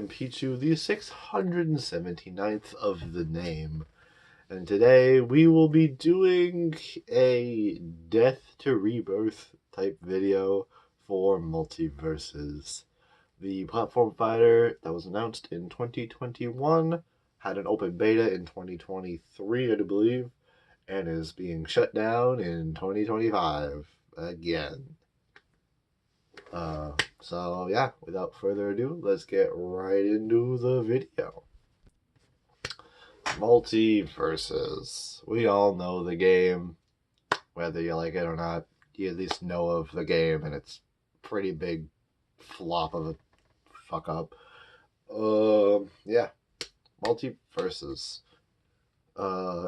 am Pichu, the 679th of the name, and today we will be doing a Death to Rebirth type video for Multiversus. The platform fighter that was announced in 2021 had an open beta in 2023, I do believe, and is being shut down in 2025 again. So yeah, without further ado, let's get right into the video. Multiversus. We all know the game. Whether you like it or not, you at least know of the game, and it's pretty big flop of a fuck up. Yeah. Multiversus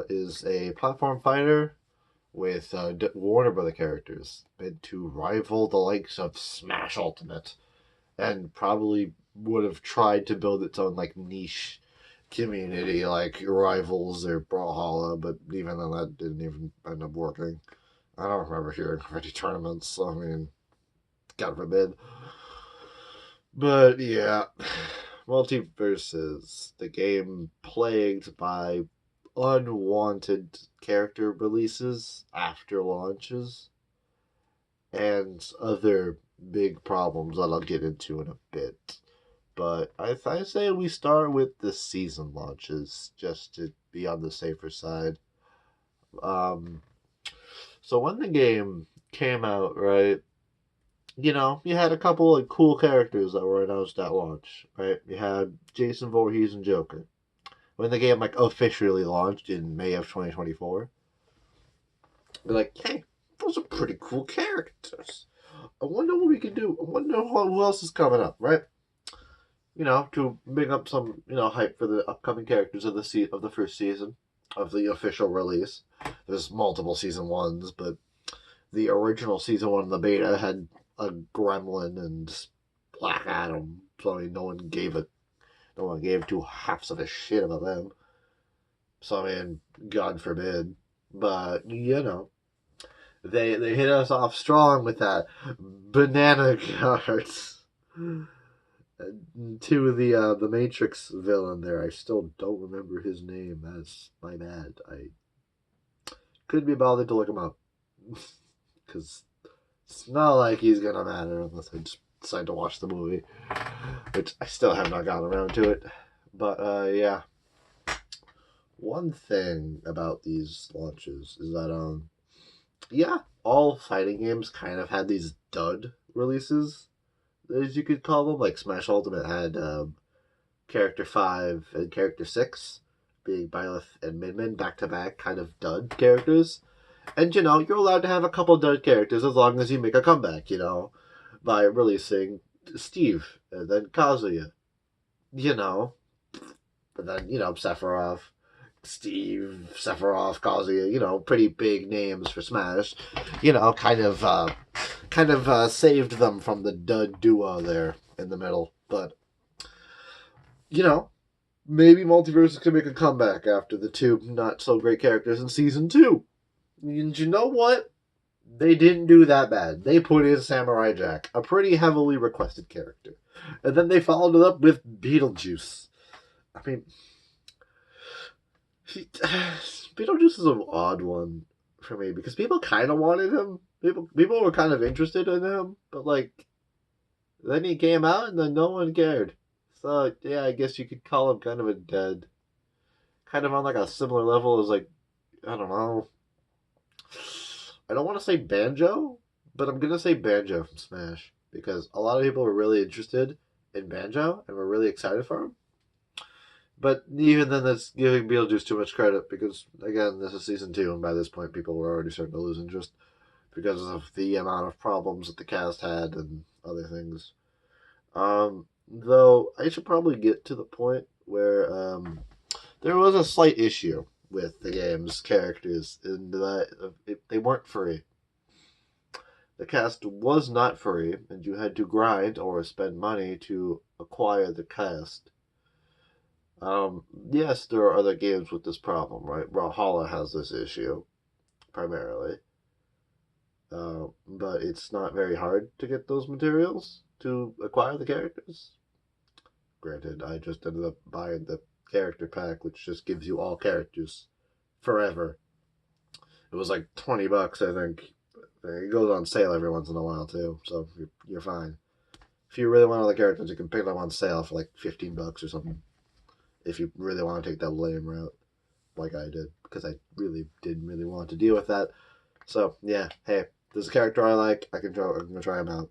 is a platform fighter with Warner Brother characters meant to rival the likes of Smash Ultimate, and probably would have tried to build its own like niche community like Rivals or Brawlhalla, but even then that didn't even end up working. I don't remember hearing of any tournaments, so I mean, God forbid. But yeah, Multiversus, the game plagued by unwanted character releases after launches and other big problems that I'll get into in a bit. But I say we start with the season launches just to be on the safer side. So when the game came out, right, you know, you had a couple of cool characters that were announced at launch, right? You had Jason Voorhees and Joker. When the game like officially launched in May of 2024, we're like, hey, those are pretty cool characters. I wonder what we can do. I wonder who else is coming up, right? You know, to bring up some, you know, hype for the upcoming characters of the first season of the official release. There's multiple season ones, but the original season one, the beta, had a Gremlin and Black Adam, so I mean, no one gave two halves of a shit about them. So I mean, God forbid. But you know, they hit us off strong with that banana cards. To the Matrix villain there. I still don't remember his name. That's my bad. I couldn't be bothered to look him up. Because it's not like he's gonna matter unless I just decide to watch the movie. Which I still have not gotten around to it. But yeah. One thing about these launches is that yeah, all fighting games kind of had these dud releases, as you could call them. Like Smash Ultimate had Character 5 and Character 6, being Byleth and Min back to back kind of dud characters. And you know, you're allowed to have a couple dud characters as long as you make a comeback, you know, by releasing Steve and then Kazuya, you know. But then, you know, Sephiroth, Steve, Sephiroth, Kazuya, you know, pretty big names for Smash. You know, kind of saved them from the dud duo there in the middle. But, you know, maybe Multiversus can make a comeback after the two not so great characters in Season 2. And you know what? They didn't do that bad. They put in Samurai Jack, a pretty heavily requested character. And then they followed it up with Beetlejuice. I mean, Beetlejuice is an odd one for me because people kind of wanted him. People were kind of interested in him, but like, then he came out and then no one cared. So yeah, I guess you could call him kind of a dead, kind of on like a similar level as like, I don't know. I don't want to say Banjo, but I'm gonna say Banjo from Smash because a lot of people were really interested in Banjo and were really excited for him. But even then, that's giving Beetlejuice too much credit because, again, this is Season 2, and by this point, people were already starting to lose interest because of the amount of problems that the cast had and other things. Though, I should probably get to the point where there was a slight issue with the game's characters in that they weren't free. The cast was not free, and you had to grind or spend money to acquire the cast. Yes, there are other games with this problem, right? Brawlhalla has this issue, primarily. But it's not very hard to get those materials to acquire the characters. Granted, I just ended up buying the character pack, which just gives you all characters forever. It was like $20, I think. It goes on sale every once in a while too, so you're fine. If you really want all the characters, you can pick them on sale for like $15 or something. If you really want to take that lame route, like I did, because I really didn't really want to deal with that. So yeah, hey, there's a character I like. I'm gonna try him out.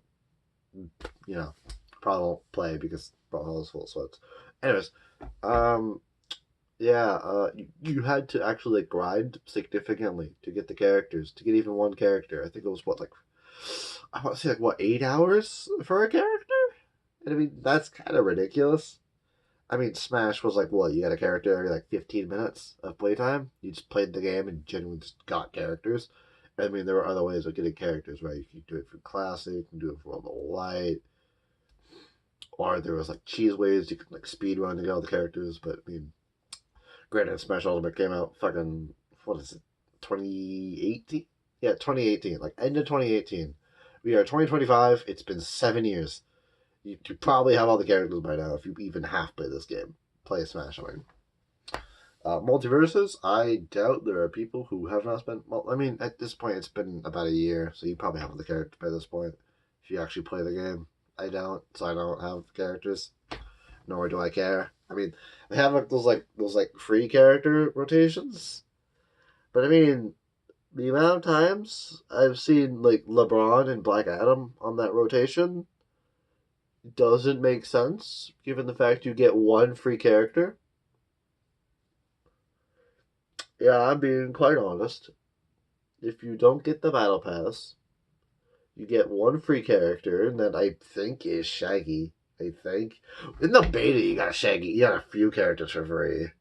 You know, probably won't play because Brawlhalla is full of sweats. Anyways, um, yeah, you had to actually like grind significantly to get the characters, to get even one character. I think it was what, like, I want to say like what, 8 hours for a character? And I mean, that's kind of ridiculous. I mean, Smash was like, what, you got a character every like 15 minutes of playtime? You just played the game and genuinely just got characters. I mean, there were other ways of getting characters, right? You can do it for Classic, you can do it for World of Light, or there was like cheese ways you could like speed run to get all the characters. But I mean, granted, Smash Ultimate came out fucking, what is it, 2018? Yeah, 2018, like end of 2018. We are 2025. It's been 7 years. You probably have all the characters by now if you even half play this game. Play Smash, I mean. Multiversus, I doubt there are people who have not spent. Well, I mean, at this point, it's been about a year, so you probably have the characters by this point. If you actually play the game, I don't, so I don't have characters. Nor do I care. I mean, they have like those free character rotations, but I mean, the amount of times I've seen like LeBron and Black Adam on that rotation doesn't make sense given the fact you get one free character. Yeah, I'm being quite honest. If you don't get the battle pass, you get one free character, and that I think is Shaggy. I think in the beta you got Shaggy. You got a few characters for free,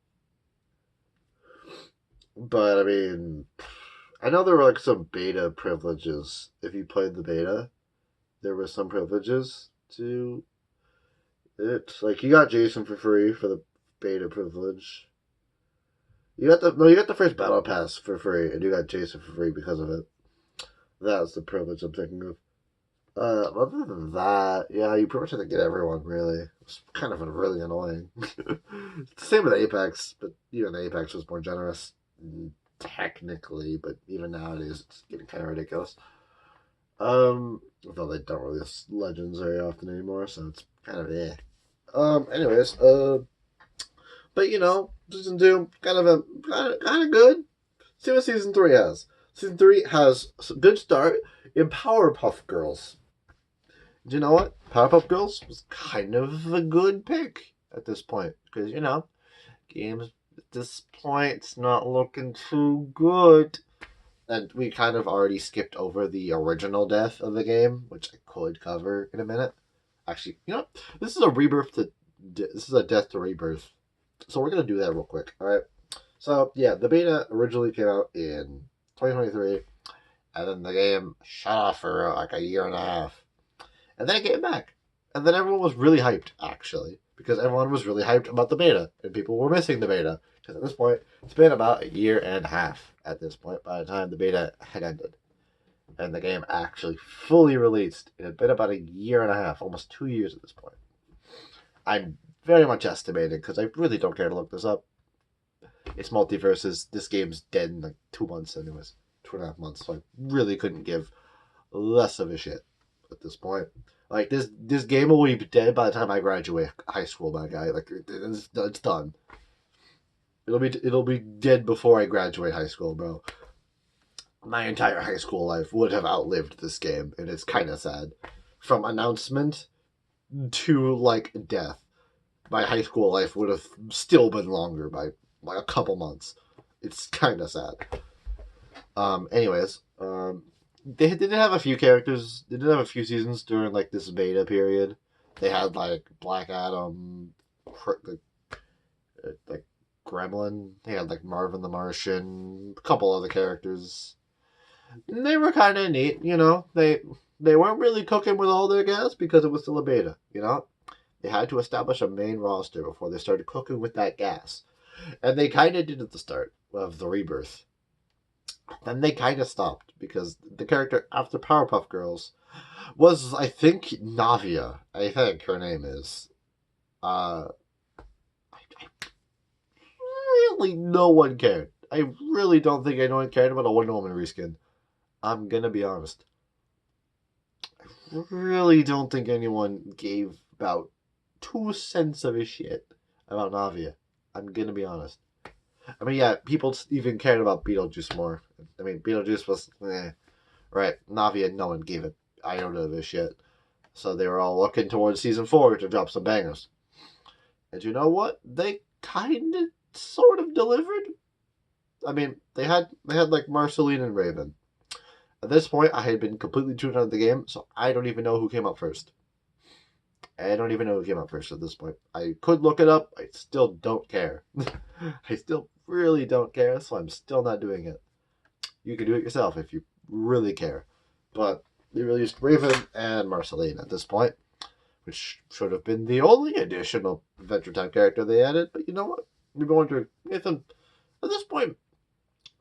but I mean, I know there were like some beta privileges. If you played the beta, there were some privileges to it. Like you got Jason for free for the beta privilege. You got the first battle pass for free, and you got Jason for free because of it. That's the privilege I'm thinking of. Other than that, yeah, you pretty much have to get everyone, really. It's kind of really annoying. Same with Apex, but even Apex was more generous, technically, but even nowadays it's getting kind of ridiculous. Although they don't release Legends very often anymore, so it's kind of eh. Anyways, but you know, season two kind of good. See what season three has. Season three has a good start in Powerpuff Girls. Do you know what? Powerpuff Girls was kind of a good pick at this point because you know, games at this point it's not looking too good. And we kind of already skipped over the original death of the game, which I could cover in a minute. Actually, you know what? This is a this is a death to rebirth. So we're gonna do that real quick, all right? So yeah, the beta originally came out in 2023, and then the game shut off for like a year and a half, and then it came back, and then everyone was really hyped actually because everyone was really hyped about the beta, and people were missing the beta because at this point it's been about a year and a half at this point by the time the beta had ended, and the game actually fully released. It had been about a year and a half, almost 2 years at this point. I'm very much estimating because I really don't care to look this up. It's Multiversus. This game's dead in like 2 months, anyways, 2.5 months. So I really couldn't give less of a shit at this point. Like this game will be dead by the time I graduate high school, my guy. Like it's done. It'll be dead before I graduate high school, bro. My entire high school life would have outlived this game, and it's kind of sad. From announcement to like death, my high school life would have still been longer by like a couple months. It's kind of sad. Anyways, they did have a few characters. They did have a few seasons during like this beta period. They had like Black Adam, like Gremlin. They had like Marvin the Martian, a couple other characters. And they were kind of neat, you know. They weren't really cooking with all their gas because it was still a beta, you know. They had to establish a main roster before they started cooking with that gas. And they kind of did at the start of the Rebirth. Then they kind of stopped because the character after Powerpuff Girls was, I think, Navia. I think her name is. I really, no one cared. I really don't think anyone cared about a Wonder Woman reskin. I'm gonna be honest. I really don't think anyone gave about 2 cents of a shit about Navia. I'm gonna be honest. I mean, yeah, people even cared about Beetlejuice more. I mean, Beetlejuice was, right. Navia, no one gave an iota of a shit. So they were all looking towards season 4 to drop some bangers. And you know what? They kind of, sort of delivered. I mean, they had like Marceline and Raven. At this point, I had been completely tuned out of the game, so I don't even know who came out first. I don't even know who came out first at this point. I could look it up. I still don't care. I still really don't care, so I'm still not doing it. You can do it yourself if you really care. But they released Raven and Marceline at this point, which should have been the only additional Adventure Time character they added. But you know what? You're going to Nathan. At this point,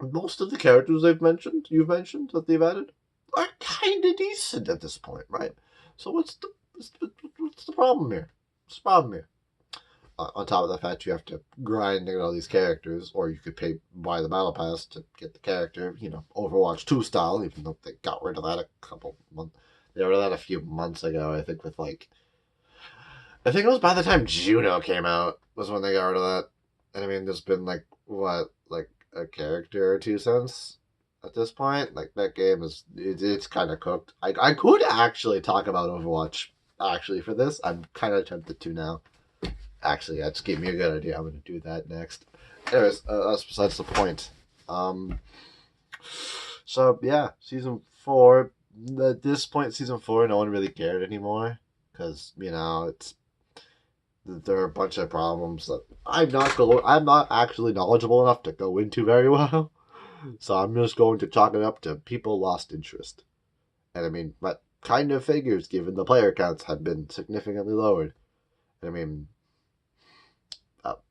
most of the characters you've mentioned that they've added, are kind of decent at this point, right? So what's the problem here? What's the problem here? On top of the fact you have to grind and get all these characters, or you could buy the battle pass to get the character, Overwatch 2 style, even though they got rid of that a couple months. They got rid of that a few months ago, I think, I think it was by the time Juno came out was when they got rid of that. And I mean, there's been a character or two since at this point. Like, that game it's kind of cooked. I could actually talk about Overwatch for this. I'm kind of tempted to now. Actually, that just gave me a good idea. I'm going to do that next. Anyways, that's besides the point. So, yeah, Season 4. At this point, Season 4, no one really cared anymore. Because, there are a bunch of problems that I'm not actually knowledgeable enough to go into very well. So I'm just going to chalk it up to people lost interest. And I mean, that kind of figures given the player counts have been significantly lowered. And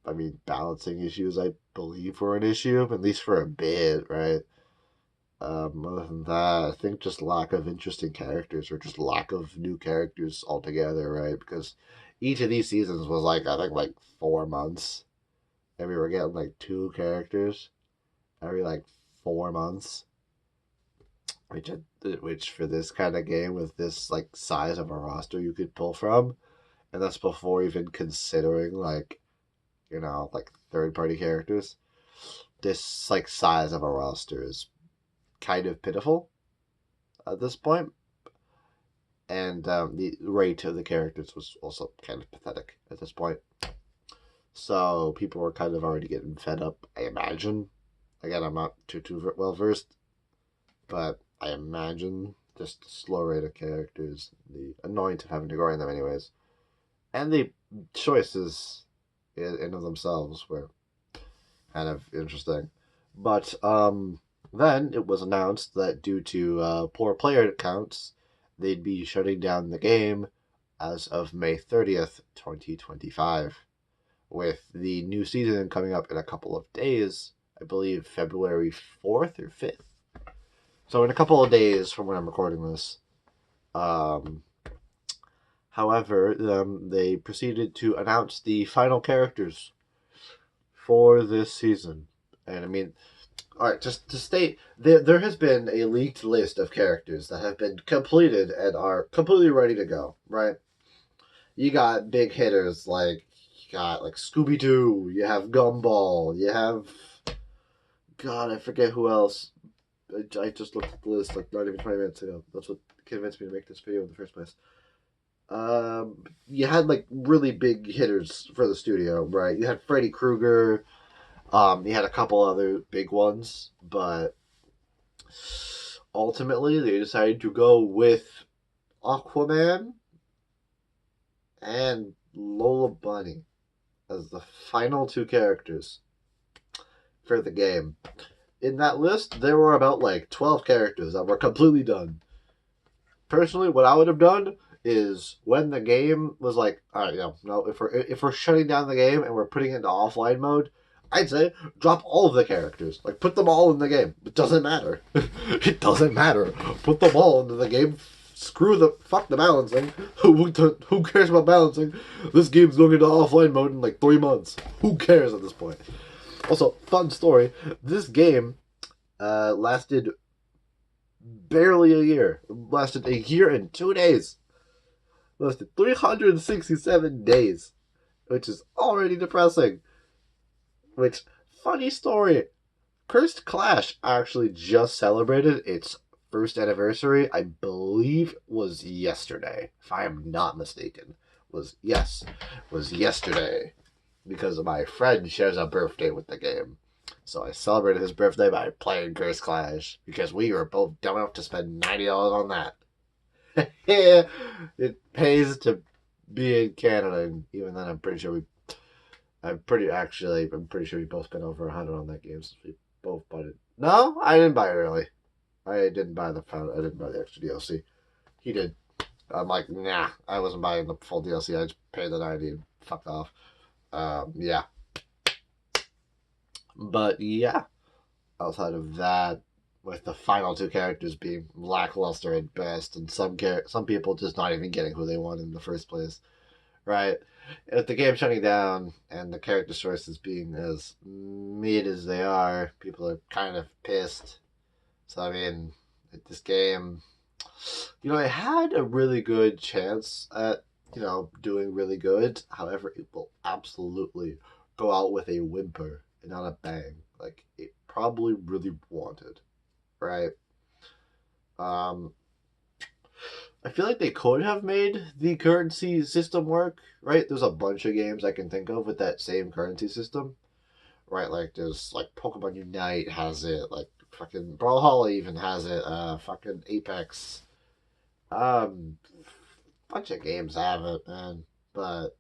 I mean, balancing issues, I believe, were an issue, at least for a bit, right? Other than that, I think just lack of interesting characters, or just lack of new characters altogether, right? Because each of these seasons was I think 4 months, and we were getting 2 characters every 4 months, which for this kind of game with this size of a roster you could pull from, and that's before even considering third party characters. This size of a roster is kind of pitiful at this point. And the rate of the characters was also kind of pathetic at this point. So people were kind of already getting fed up, I imagine. Again, I'm not too well versed, but I imagine just the slow rate of characters, the annoyance of having to grind them anyways, and the choices in of themselves were kind of interesting. But then it was announced that due to poor player counts, they'd be shutting down the game as of May 30th, 2025, with the new season coming up in a couple of days. I believe February 4th or 5th. So in a couple of days from when I'm recording this. However, they proceeded to announce the final characters for this season. And I mean, alright, just to state, there has been a leaked list of characters that have been completed and are completely ready to go, right? You got big hitters you got Scooby-Doo, you have Gumball, you have... God, I forget who else. I just looked at the list not even 20 minutes ago. That's what convinced me to make this video in the first place. You had really big hitters for the studio, right? You had Freddy Krueger. You had a couple other big ones, but ultimately they decided to go with Aquaman and Lola Bunny as the final 2 characters for the game. In that list, there were about 12 characters that were completely done. Personally, what I would have done is when the game was all right, no, if we're shutting down the game and we're putting it into offline mode, I'd say drop all of the characters. Put them all in the game. It doesn't matter. It doesn't matter. Put them all into the game fuck the balancing. Who cares about balancing? This game's going into offline mode in like 3 months. Who cares at this point? Also, fun story. This game lasted barely a year. It lasted a year and 2 days. It lasted 367 days, which is already depressing. Which, funny story. Cursed Clash actually just celebrated its first anniversary. I believe was yesterday, if I am not mistaken. Was yesterday, because my friend shares a birthday with the game. So I celebrated his birthday by playing Cursed Clash, because we were both dumb enough to spend $90 on that. It pays to be in Canada, and even then I'm pretty sure we both spent over 100 on that game, since we both bought it. No, I didn't buy it early. I didn't buy the extra DLC. He did. I'm like, nah, I wasn't buying the full DLC. I just paid the 90 and fucked off. Yeah. But yeah, outside of that, with the final 2 characters being lackluster at best, and some people just not even getting who they want in the first place, right? With the game shutting down and the character choices being as mid as they are, people are kind of pissed. So, I mean, this game, it had a really good chance at, doing really good. However, it will absolutely go out with a whimper and not a bang. Like, it probably really wanted, right? I feel like they could have made the currency system work, right? There's a bunch of games I can think of with that same currency system, right? Like, there's, like, Pokemon Unite has it, like, fucking Brawlhalla even has it, fucking Apex. Bunch of games have it, man. But,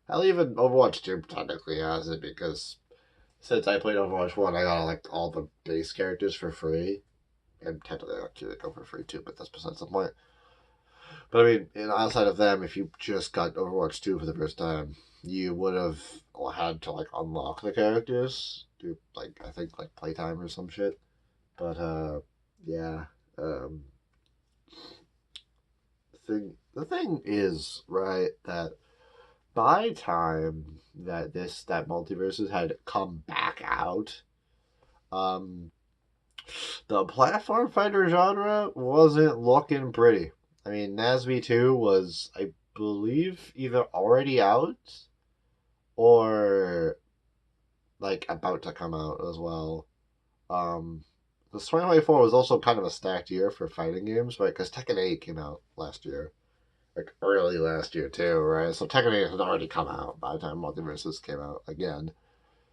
hell, even Overwatch 2 technically has it, because since I played Overwatch 1, I got, like, all the base characters for free. And technically, I go for free, too, but that's besides the point. But I mean, outside of them, if you just got Overwatch 2 for the first time, you would have had to, like, unlock the characters through, like, I think, like, playtime or some shit. But, yeah. The thing is, right, that by time that Multiversus had come back out, the platform fighter genre wasn't looking pretty. I mean, NASB 2 was, I believe, either already out or, like, about to come out as well. This 2024 was also kind of a stacked year for fighting games, right? Because Tekken 8 came out last year. Like, early last year, too, right? So Tekken 8 had already come out by the time Multiversus came out again.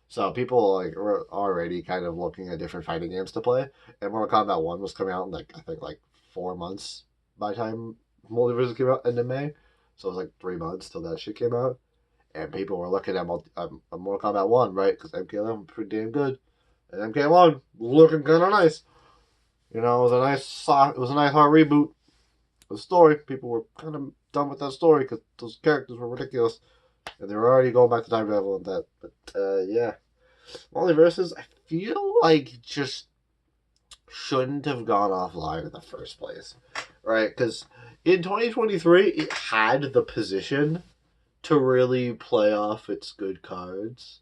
So people, like, were already kind of looking at different fighting games to play. And Mortal Kombat 1 was coming out in, like, I think, like, 4 months by the time Multiversus came out, end of May. So it was like 3 months till that shit came out. And people were looking at Mortal Kombat 1, right? Because MK11 was pretty damn good. And MK1 looking kind of nice. It was a nice hard reboot. The story, people were kind of done with that story because those characters were ridiculous. And they were already going back to time travel and that. But, yeah. Multiversus, I feel like just shouldn't have gone offline in the first place. Right? Because in 2023, it had the position to really play off its good cards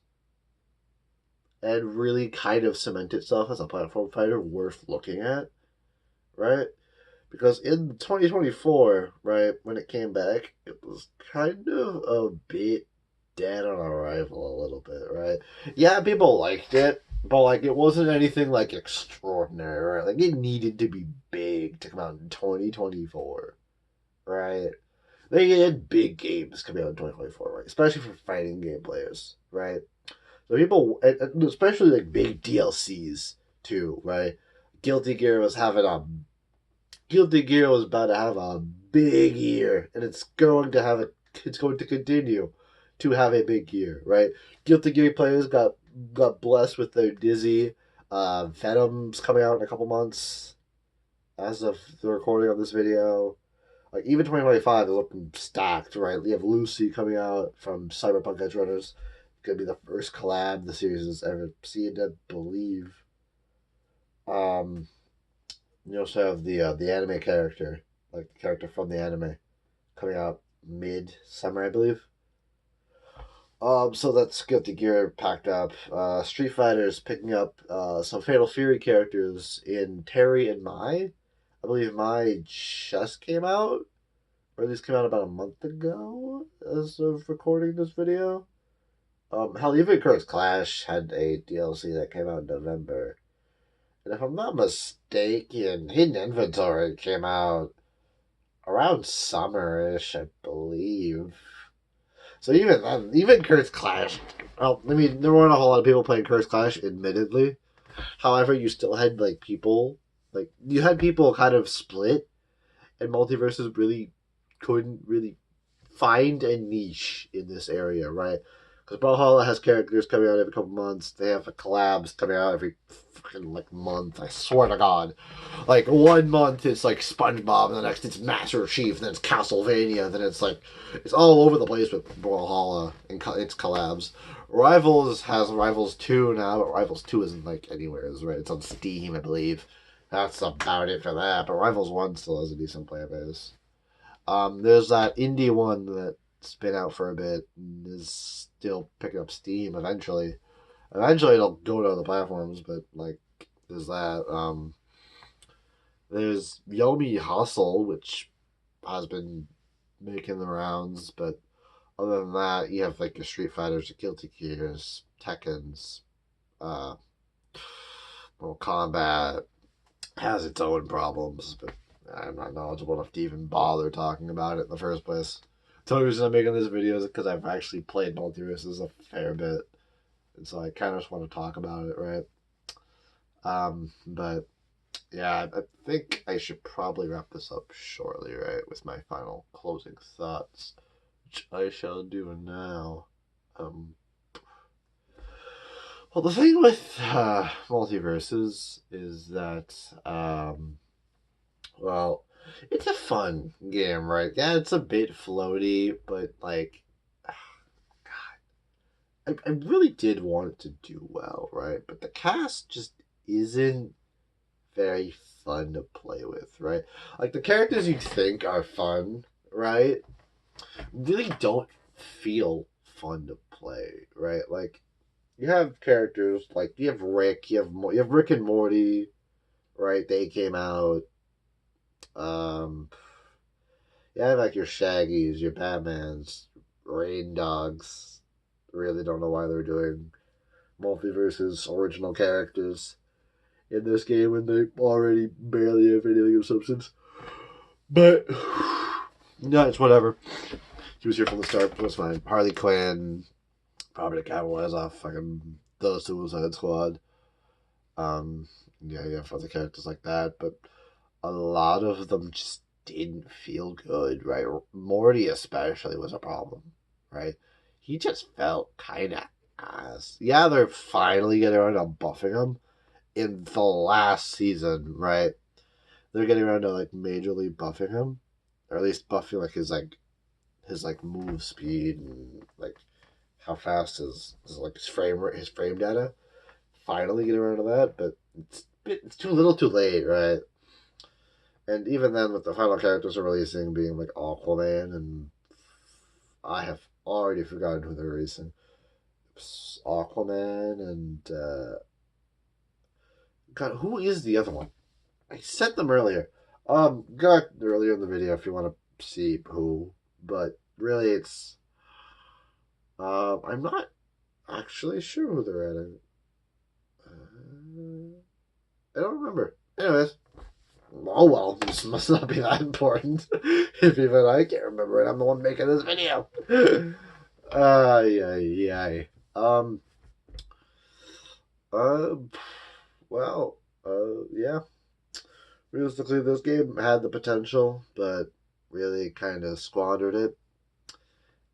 and really kind of cement itself as a platform fighter worth looking at. Right? Because in 2024, right, when it came back, it was kind of a bit dead on arrival a little bit, right? Yeah, people liked it, but, like, it wasn't anything, like, extraordinary, right? Like, it needed to be big to come out in 2024, right? They had big games coming out in 2024, right? Especially for fighting game players, right? So people, especially, like, big DLCs, too, right? Guilty Gear was about to have a big year, and it's going to continue to have a big year, right? Guilty Gear players got blessed with their Dizzy. Venom's coming out in a couple months as of the recording of this video. Like, even 2025 is looking stacked, right? We have Lucy coming out from Cyberpunk Edge Runners. It's going to be the first collab the series has ever seen, I believe. You also have the anime character, like the character from the anime, coming out mid-summer, I believe. So that's Guilty Gear packed up. Street Fighter's picking up some Fatal Fury characters in Terry and Mai. I believe Mai just came out, or at least came out about a month ago as of recording this video. Hell, even Curse Clash had a DLC that came out in November. And if I'm not mistaken, Hidden Inventory came out around summer-ish, I believe. So even then, even Curse Clash. Well, I mean, there weren't a whole lot of people playing Curse Clash, admittedly. However, you still had like people, like you had people kind of split, and Multiversus really couldn't really find a niche in this area, right? Because Brawlhalla has characters coming out every couple months. They have collabs coming out every fucking like month. I swear to God, like 1 month it's like SpongeBob, and the next it's Master Chief, and then it's Castlevania, then it's like it's all over the place with Brawlhalla and its collabs. Rivals has Rivals 2 now, but Rivals 2 isn't like anywhere, right? It's on Steam, I believe. That's about it for that. But Rivals 1 still has a decent player base. There's that indie one that's been out for a bit and is still picking up steam eventually. Eventually it'll go to other platforms, but like there's that. There's Yomi Hustle, which has been making the rounds, but other than that, you have like your Street Fighters, your Guilty Gears, Tekken's, Mortal Kombat has its own problems, but I'm not knowledgeable enough to even bother talking about it in the first place. The only reason I'm making this video is because I've actually played Multiversus a fair bit, and so I kind of just want to talk about it, right? But yeah, I think I should probably wrap this up shortly, right, with my final closing thoughts, which I shall do now. Well, the thing with Multiverses is that, well, it's a fun game, right? Yeah, it's a bit floaty, but like, God, I really did want it to do well, right? But the cast just isn't very fun to play with, right? Like the characters you think are fun, right, really don't feel fun to play, right? Like you have characters like you have Rick, you have Rick and Morty, right? They came out. You have like your Shaggies, your Batmans, Rain Dogs. Really don't know why they're doing Multiversus original characters in this game when they already barely have anything of substance. But no, it's whatever. He was here from the start. It was fine. Harley Quinn, probably capitalize off fucking the Suicide Squad. Yeah, you have other characters like that, but a lot of them just didn't feel good, right? Morty especially was a problem, right? He just felt kind of ass. Yeah, they're finally getting around to buffing him in the last season, right? They're getting around to like majorly buffing him, or at least buffing like his move speed and like how fast his frame data. Finally getting around to that, but it's too little, too late, right? And even then, with the final characters are releasing being like Aquaman, and I have already forgotten who they're releasing. Aquaman and God, who is the other one? I said them earlier. Got earlier in the video if you want to see who, but really it's I'm not actually sure who they're adding. I don't remember. Anyways. Oh well, this must not be that important. If even I can't remember it, I'm the one making this video. Yeah. Well, yeah. Realistically, this game had the potential, but really kind of squandered it,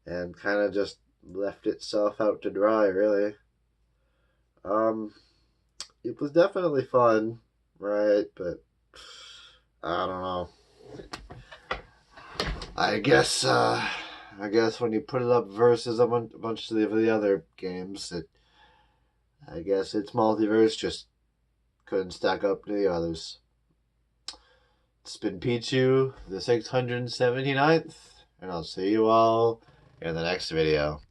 and kind of just left itself out to dry. Really. It was definitely fun, right? But I don't know. I guess when you put it up versus a bunch of the other games, I guess its Multiverse just couldn't stack up to the others. It's been Pichu, the 679th, and I'll see you all in the next video.